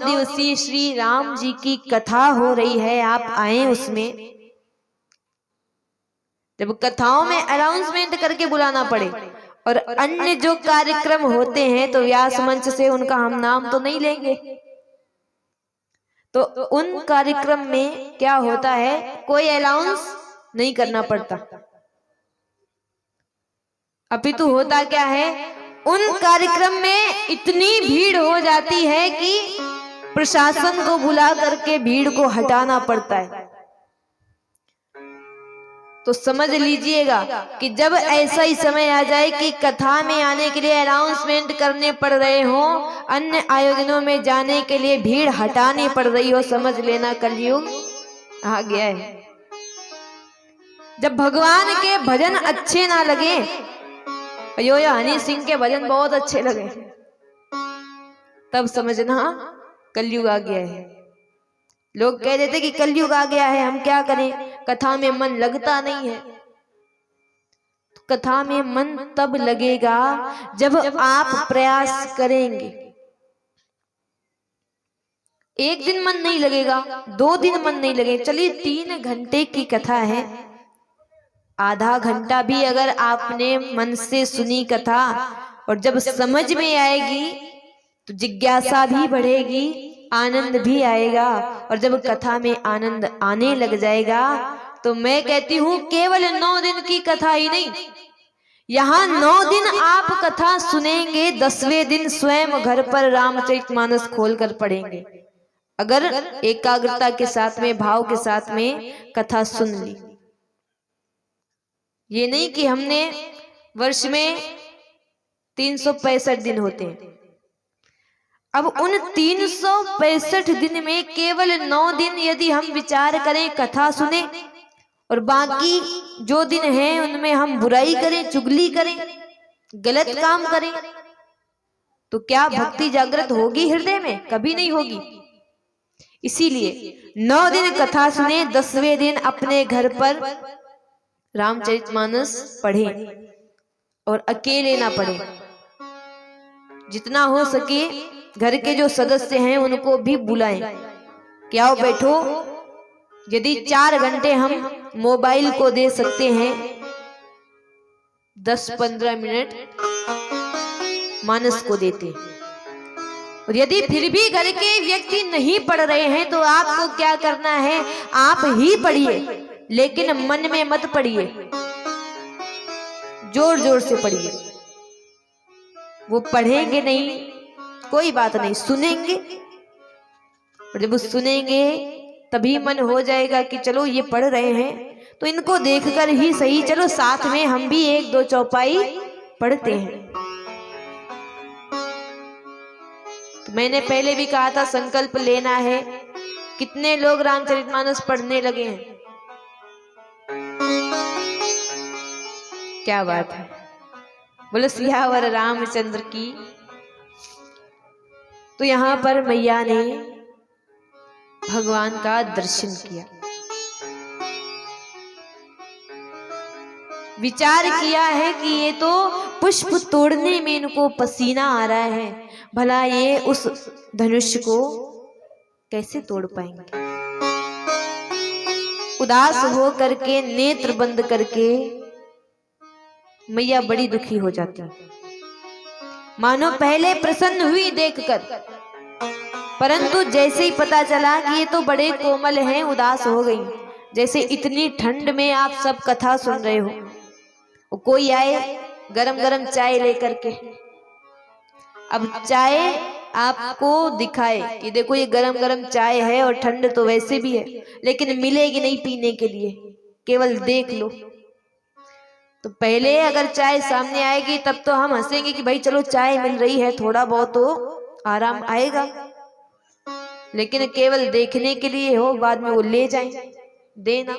दिवसीय श्री राम जी की कथा हो रही है, आप आए उसमें। जब कथाओं में अनाउंसमेंट करके बुलाना पड़े और अन्य जो कार्यक्रम होते हैं तो व्यास मंच से उनका हम नाम तो नहीं लेंगे, तो उन कार्यक्रम में क्या होता है, कोई अनाउंस नहीं करना पड़ता। अपितु होता क्या है, उन कार्यक्रम में इतनी भीड़ हो जाती है कि प्रशासन को बुला करके भीड़ को हटाना पड़ता है। तो समझ लीजिएगा कि जब ऐसा ही समय आ जाए कि कथा में आने के लिए अनाउंसमेंट करने पड़ रहे हो, अन्य आयोजनों में जाने के लिए भीड़ हटानी पड़ रही हो, समझ लेना कलयुग आ गया है। जब भगवान के भजन अच्छे ना लगे, यो हनी सिंह के भजन बहुत अच्छे लगे, तब समझना कलयुग आ गया है। लोग कह देते कि कलयुग आ गया है, हम क्या करें, कथा में मन लगता नहीं है। कथा में मन तब लगेगा जब आप प्रयास करेंगे। एक दिन मन नहीं लगेगा, 2 दिन मन नहीं लगेगा, चलिए 3 घंटे की कथा है, आधा घंटा भी अगर आपने मन से सुनी कथा और जब समझ में आएगी तो जिज्ञासा भी बढ़ेगी, आनंद भी आएगा। और जब कथा में आनंद आने लग जाएगा तो मैं कहती हूँ केवल 9 दिन की कथा ही नहीं, यहाँ 9 दिन आप कथा सुनेंगे, 10वें दिन स्वयं घर पर रामचरितमानस खोलकर पढ़ेंगे, अगर एकाग्रता के साथ में, भाव के साथ में कथा सुन ली। ये नहीं कि हमने वर्ष में 365 दिन होते हैं, अब उन 365 दिन में केवल 9 दिन यदि हम विचार करें, कथा सुने, और बाकी जो दिन हैं उनमें हम बुराई करें, चुगली करें, गलत काम करें, तो क्या भक्ति जागृत होगी हृदय में? कभी नहीं होगी। इसीलिए 9 दिन कथा सुने, 10वें दिन अपने घर पर रामचरितमानस पढ़े और अकेले ना पढ़े। जितना हो सके घर के जो सदस्य हैं उनको भी बुलाएं कि आओ बैठो। यदि 4 घंटे हम मोबाइल को दे सकते हैं, 10-15 मिनट मानस को देते। और यदि फिर भी घर के व्यक्ति नहीं पढ़ रहे हैं तो आपको क्या करना है, आप ही पढ़िए, लेकिन मन में मत पढ़िए, जोर जोर से पढ़िए। वो पढ़ेंगे नहीं कोई बात नहीं, सुनेंगे, और जब वो सुनेंगे तभी मन हो जाएगा कि चलो ये पढ़ रहे हैं तो इनको देखकर ही सही, चलो साथ में हम भी 1-2 चौपाई पढ़ते हैं। तो मैंने पहले भी कहा था संकल्प लेना है। कितने लोग रामचरितमानस पढ़ने लगे हैं? क्या बात है, बोलो सियावर रामचंद्र की। तो यहाँ पर मैया ने भगवान का दर्शन किया, विचार किया है कि ये तो पुष्प तोड़ने में इनको पसीना आ रहा है, भला ये उस धनुष को कैसे तोड़ पाएंगे। उदास हो करके, नेत्र बंद करके मैया बड़ी दुखी हो जाती, मानो पहले प्रसन्न हुई देखकर, परंतु जैसे ही पता चला कि ये तो बड़े कोमल हैं, उदास हो गई। जैसे इतनी ठंड में आप सब कथा सुन रहे हो, कोई आए गरम गरम चाय लेकर के, अब चाय आपको दिखाए कि देखो ये गरम गरम चाय है और ठंड तो वैसे भी है, लेकिन मिलेगी नहीं पीने के लिए, केवल देख लो। तो पहले अगर चाय सामने आएगी तब तो हम हंसेंगे कि भाई चलो चाय मिल रही है, थोड़ा बहुत तो आराम आएगा, लेकिन केवल देखने के लिए हो, बाद में वो ले जाएं, देना।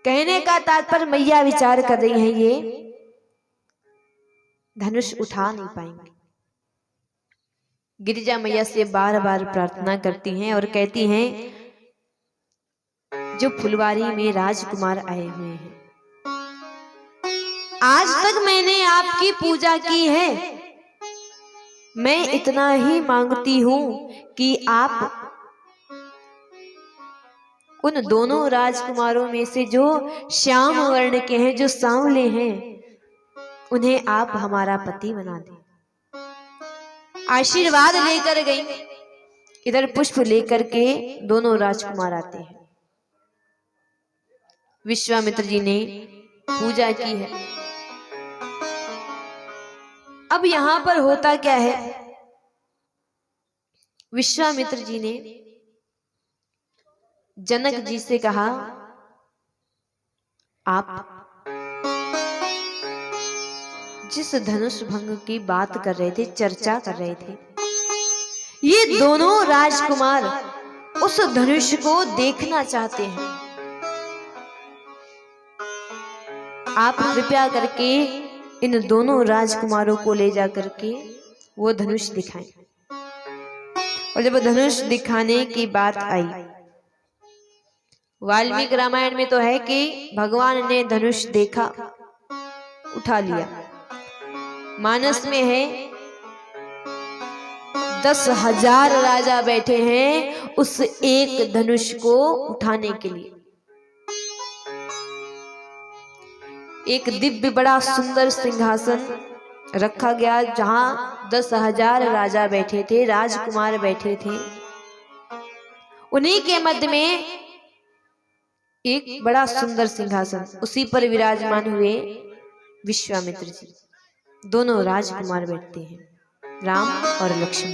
कहने का तात्पर्य मैया विचार कर रही है ये धनुष उठा नहीं पाएंगे। गिरिजा मैया से बार बार प्रार्थना करती हैं और कहती हैं जो फुलवारी में राजकुमार आए हुए हैं, आज तक मैंने आपकी पूजा की है, मैं इतना ही मांगती हूं कि आप उन दोनों राजकुमारों में से जो श्याम वर्ण के हैं, जो सांवले हैं, उन्हें आप हमारा पति बना दें। आशीर्वाद लेकर गई। इधर पुष्प लेकर के दोनों राजकुमार आते हैं। विश्वामित्र जी ने पूजा की है। अब यहां पर होता क्या है, विश्वामित्र जी ने जनक जी से कहा, आप जिस धनुष भंग की बात कर रहे थे, चर्चा कर रहे थे, ये दोनों राजकुमार उस धनुष को देखना चाहते हैं। आप कृपया करके इन दोनों राजकुमारों को ले जा करके वो धनुष दिखाएं। और जब धनुष दिखाने की बात आई, वाल्मीकि रामायण में तो है कि भगवान ने धनुष देखा, उठा लिया। मानस में है 10,000 राजा बैठे हैं उस एक धनुष को उठाने के लिए। एक दिव्य बड़ा सुंदर सिंहासन रखा गया, जहां 10,000 राजा बैठे थे, राजकुमार बैठे थे। उन्हीं के मध्य में एक बड़ा सुंदर सिंहासन, उसी पर विराजमान हुए विश्वामित्र जी। दोनों राजकुमार बैठते हैं, राम और लक्ष्मण।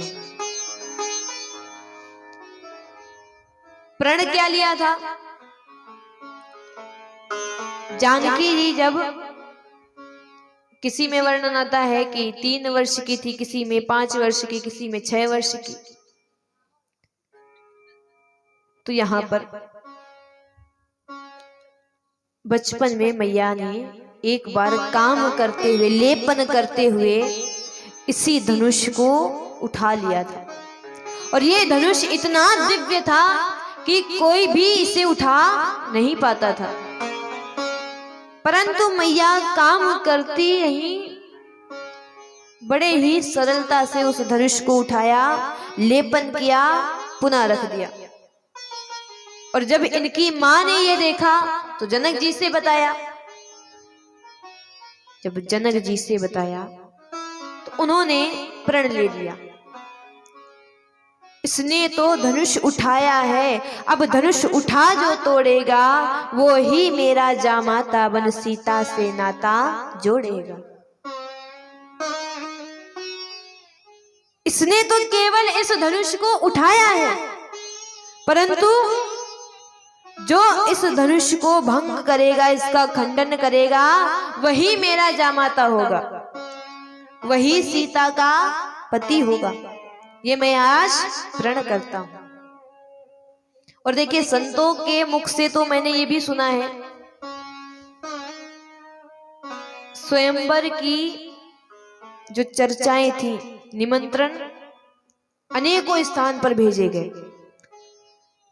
प्रण क्या लिया था? जानकी जी जब, किसी में वर्णन आता है कि 3 वर्ष की थी, किसी में 5 वर्ष की, किसी में 6 वर्ष की। तो यहां पर बचपन में मैया ने एक बार काम करते हुए, लेपन करते हुए इसी धनुष को उठा लिया था। और ये धनुष इतना दिव्य था कि कोई भी इसे उठा नहीं पाता था। परंतु मैया काम करती ही बड़े ही सरलता से उस धनुष को उठाया, लेपन किया, पुनः रख दिया। और जब इनकी मां ने यह देखा तो जनक जी से बताया। जब जनक जी से बताया तो उन्होंने प्रण ले लिया, इसने तो धनुष उठाया है, अब धनुष उठा जो तोड़ेगा वो ही मेरा जामाता बन सीता से नाता जोड़ेगा। इसने तो केवल इस धनुष को उठाया है, परंतु जो इस धनुष को भंग करेगा, इसका खंडन करेगा, वही मेरा जामाता होगा, वही सीता का पति होगा। ये मैं आज प्रण करता हूं। और देखिए, संतों के मुख से तो मैंने ये भी सुना है, स्वयंवर की जो चर्चाएं थी, निमंत्रण अनेकों स्थान पर भेजे गए,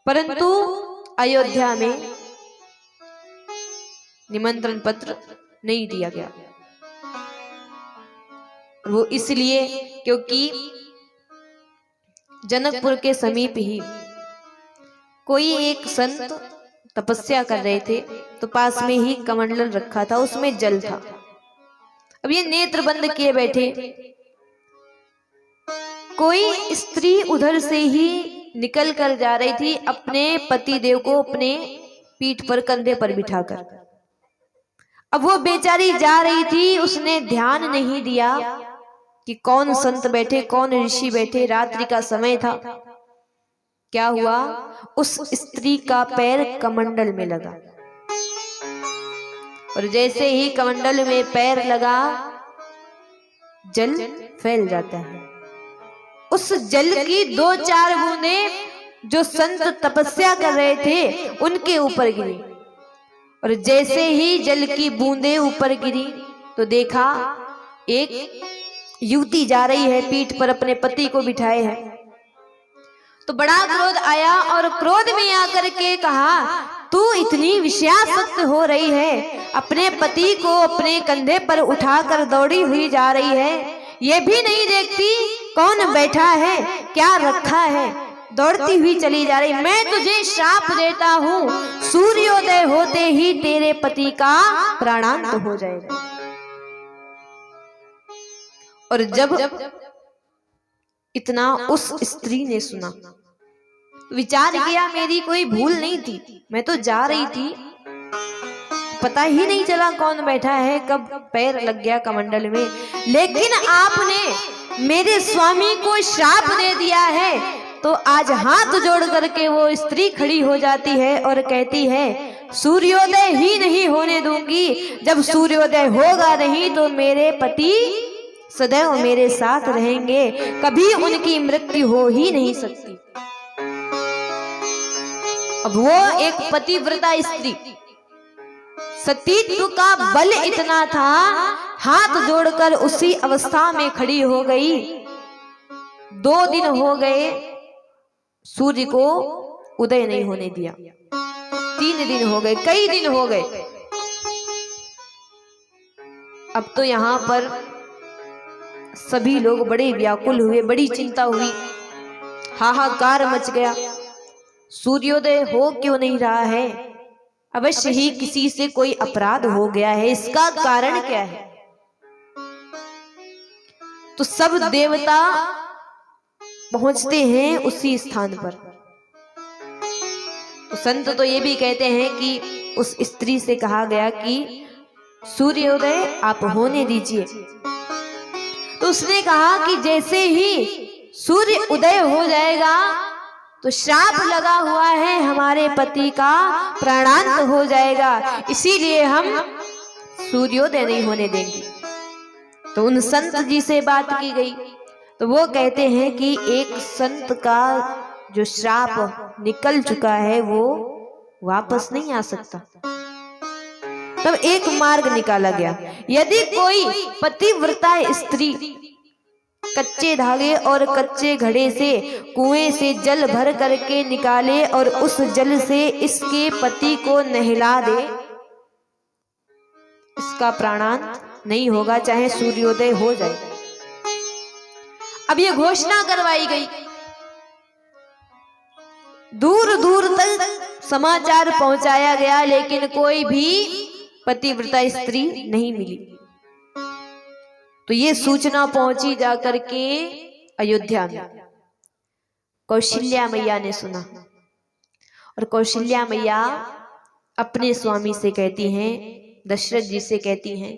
परंतु अयोध्या में निमंत्रण पत्र नहीं दिया गया। वो इसलिए क्योंकि जनकपुर के समीप ही कोई एक संत तपस्या कर रहे थे, तो पास में ही कमंडल रखा था, उसमें जल था। अब ये नेत्र बंद किए बैठे, कोई स्त्री उधर से ही निकल कर जा रही थी, अपने पति देव को अपने पीठ पर, कंधे पर बिठाकर। अब वो बेचारी जा रही थी, उसने ध्यान नहीं दिया कि कौन संत बैठे, कौन ऋषि बैठे, रात्रि का समय था। क्या हुआ, उस स्त्री का पैर कमंडल में लगा, और जैसे ही कमंडल में पैर लगा, जल फैल जाता है। उस जल की 2-4 बूंदें जो संत तपस्या कर रहे थे उनके ऊपर गिरी, और जैसे ही जल की बूंदें ऊपर गिरी तो देखा एक युवती जा रही है, पीठ पर अपने पति को बिठाए है। तो बड़ा क्रोध आया, और क्रोध में आकर के कहा, तू इतनी विषयासक्त हो रही है, अपने पति को अपने कंधे पर उठाकर दौड़ी हुई जा रही है, ये भी नहीं देखती कौन बैठा है, क्या रखा है, दौड़ती हुई चली जा रही। मैं तुझे श्राप देता हूँ, सूर्योदय होते ही तेरे पति का प्राणांत हो जाएगा। और जब इतना उस स्त्री ने सुना, विचार किया मेरी कोई भूल नहीं थी, मैं तो जा रही थी, पता ही नहीं चला कौन बैठा है, कब पैर लग गया कमंडल में, लेकिन आपने मेरे स्वामी को श्राप दे दिया है। तो आज हाथ जोड़ करके वो स्त्री खड़ी हो जाती है और कहती है सूर्योदय ही नहीं होने दूंगी, जब सूर्योदय होगा नहीं तो मेरे पति सदैव मेरे साथ रहेंगे, कभी उनकी मृत्यु हो ही नहीं सकती। अब वो एक पतिव्रता स्त्री, सतीत्व का बल इतना था, हाथ जोड़कर उसी अवस्था में खड़ी हो गई। 2 दिन हो गए, सूर्य को उदय नहीं होने दिया, 3 दिन हो गए, कई दिन हो गए। अब तो यहाँ पर सभी लोग बड़े व्याकुल हुए, बड़ी चिंता हुई, हाहाकार मच गया। सूर्योदय हो क्यों नहीं रहा है? अवश्य ही किसी से कोई अपराध हो गया है, इसका कारण क्या है? तो सब देवता पहुंचते हैं उसी स्थान पर। तो संत तो ये भी कहते हैं कि उस स्त्री से कहा गया कि सूर्योदय आप होने दीजिए। तो उसने कहा कि जैसे ही सूर्य उदय हो जाएगा तो श्राप लगा हुआ है, हमारे पति का प्राणांत हो जाएगा, इसीलिए हम सूर्योदय नहीं होने देंगे। तो उन संत जी से बात की गई, तो वो कहते हैं कि एक संत का जो श्राप निकल चुका है वो वापस नहीं आ सकता। तब एक मार्ग निकाला गया, यदि कोई पतिव्रता स्त्री कच्चे धागे और कच्चे घड़े से कुएं से जल भर करके निकाले और उस जल से इसके पति को नहला दे, इसका प्राणांत नहीं होगा, चाहे सूर्योदय हो जाए। अब ये घोषणा करवाई गई, दूर दूर तक समाचार पहुंचाया गया, लेकिन कोई भी पतिव्रता स्त्री नहीं मिली। तो ये सूचना पहुंची जाकर के अयोध्या में। कौशल्या मैया ने सुना और कौशल्या मैया अपने स्वामी से कहती हैं, दशरथ जी से कहती हैं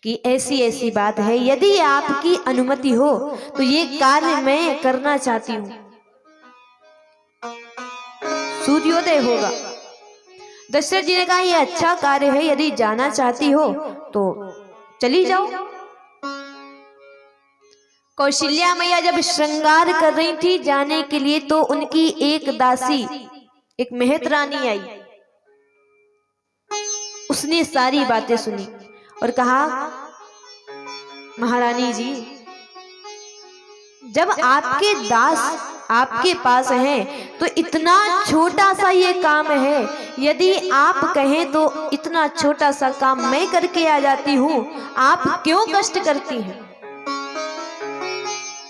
कि ऐसी ऐसी बात है, यदि आपकी अनुमति हो तो ये कार्य मैं करना चाहती हूं। सूर्योदय होगा। दशरथ जी ने कहा यह अच्छा कार्य है, यदि जाना चाहती हो तो चली जाओ। कौशल्या मैया जब श्रृंगार कर रही थी जाने के लिए, तो उनकी एक दासी, एक मेहतरानी आई, उसने सारी बातें सुनी और कहा महारानी जी, जब आपके दास आपके पास हैं तो इतना छोटा सा ये काम है, यदि आप कहें तो इतना छोटा सा काम मैं करके आ जाती हूँ, आप क्यों कष्ट करती हैं?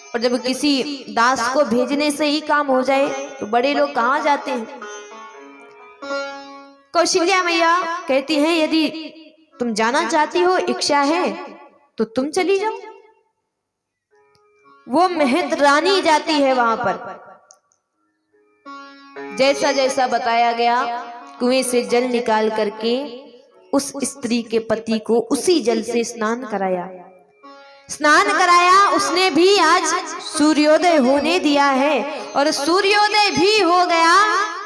और जब किसी दास को भेजने से ही काम हो जाए तो बड़े लोग कहाँ जाते हैं? कौशल्या मैया कहती हैं यदि तुम जाना चाहती हो, इच्छा है तो तुम चली जाओ। वो मेहतरानी जाती है वहां पर, जैसा जैसा बताया गया, कुएं से जल निकाल करके उस स्त्री के पति को उसी जल से स्नान कराया। उसने भी आज सूर्योदय होने दिया है और सूर्योदय भी हो गया,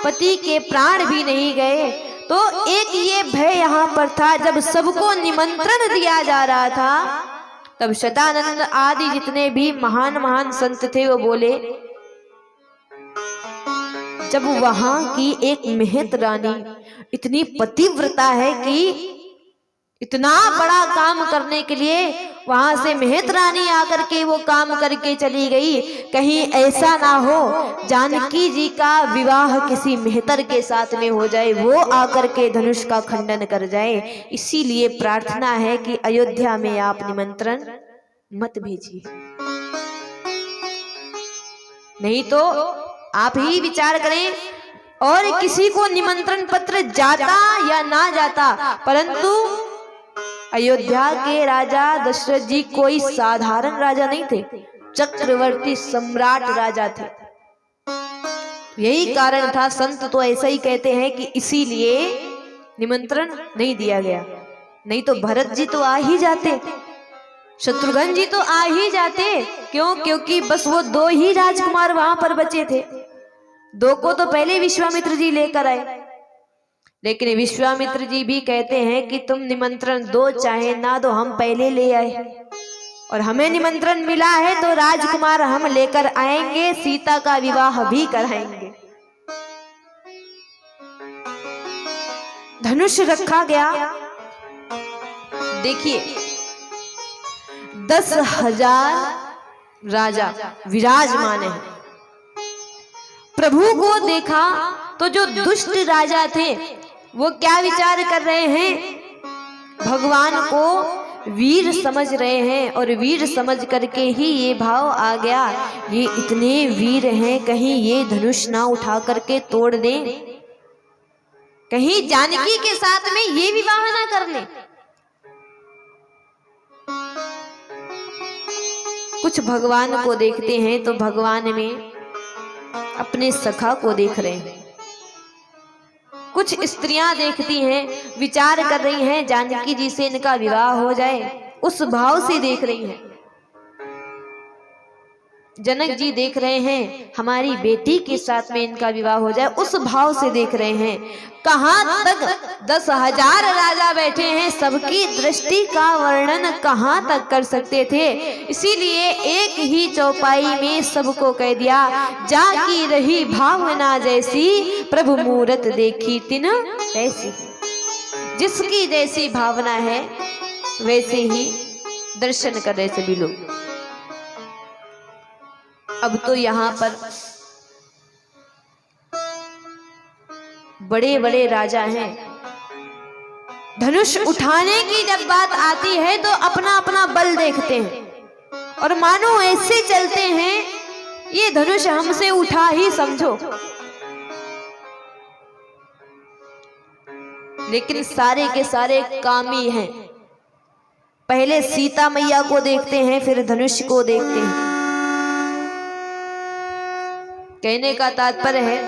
पति के प्राण भी नहीं गए। तो एक ये भय यहाँ पर था, जब सबको निमंत्रण दिया जा रहा था तब शतानंद आदि जितने भी महान महान संत थे वो बोले, जब वहां की एक मेहतरानी इतनी पतिव्रता है कि इतना बड़ा काम करने के लिए वहां से मेहतरानी आकर के वो काम करके चली गई, कहीं ऐसा ना हो जानकी जी का विवाह किसी मेहतर के साथ में हो जाए, वो आकर के धनुष का खंडन कर जाए। इसीलिए प्रार्थना है कि अयोध्या में आप निमंत्रण मत भेजिए। नहीं तो आप ही विचार करें, और किसी को निमंत्रण पत्र जाता या ना जाता, परंतु अयोध्या के राजा दशरथ जी कोई साधारण राजा नहीं थे, चक्रवर्ती सम्राट राजा थे। यही कारण था, संत तो ऐसा ही कहते हैं कि इसीलिए निमंत्रण नहीं दिया गया। नहीं तो भरत जी तो आ ही जाते, शत्रुघ्न जी तो आ ही जाते। क्यों? क्योंकि बस वो 2 ही राजकुमार वहां पर बचे थे। 2 को तो पहले विश्वामित्र जी लेकर आए, लेकिन विश्वामित्र जी भी कहते हैं कि तुम निमंत्रण दो चाहे ना दो, हम पहले ले आए और हमें निमंत्रण मिला है तो राजकुमार हम लेकर आएंगे, सीता का विवाह भी कराएंगे। धनुष रखा गया। देखिए 10,000 राजा विराजमान हैं। प्रभु को देखा तो जो दुष्ट राजा थे वो क्या विचार कर रहे हैं? भगवान को वीर समझ रहे हैं, और वीर समझ करके ही ये भाव आ गया, ये इतने वीर हैं, कहीं ये धनुष ना उठा करके तोड़ दें, कहीं जानकी के साथ में ये विवाह ना कर लें। कुछ भगवान को देखते हैं तो भगवान में अपने सखा को देख रहे हैं। कुछ स्त्रियां देखती हैं, विचार कर रही हैं जानकी जी से इनका विवाह हो जाए, उस भाव से देख रही हैं। जनक जी देख रहे हैं हमारी बेटी के साथ में इनका विवाह हो जाए, उस भाव से देख रहे हैं। कहां तक 10,000 राजा बैठे हैं, सबकी दृष्टि का वर्णन कहां तक कर सकते थे। इसीलिए एक ही चौपाई में सबको कह दिया, जाकी रही भावना जैसी, प्रभु मूरत देखी तिन ऐसी। जिसकी जैसी भावना है वैसे ही दर्शन कर रहे सभी लोग। अब तो यहाँ पर बड़े बड़े राजा हैं, धनुष उठाने की जब बात आती है तो अपना अपना बल देखते हैं, और मानो ऐसे चलते हैं ये धनुष हमसे उठा ही समझो। लेकिन सारे के सारे कामी हैं। पहले सीता मैया को देखते हैं, फिर धनुष को देखते हैं। कहने का तात्पर्य है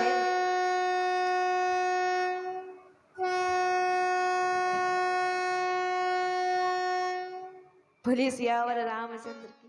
बोले सियावर रामचंद्र।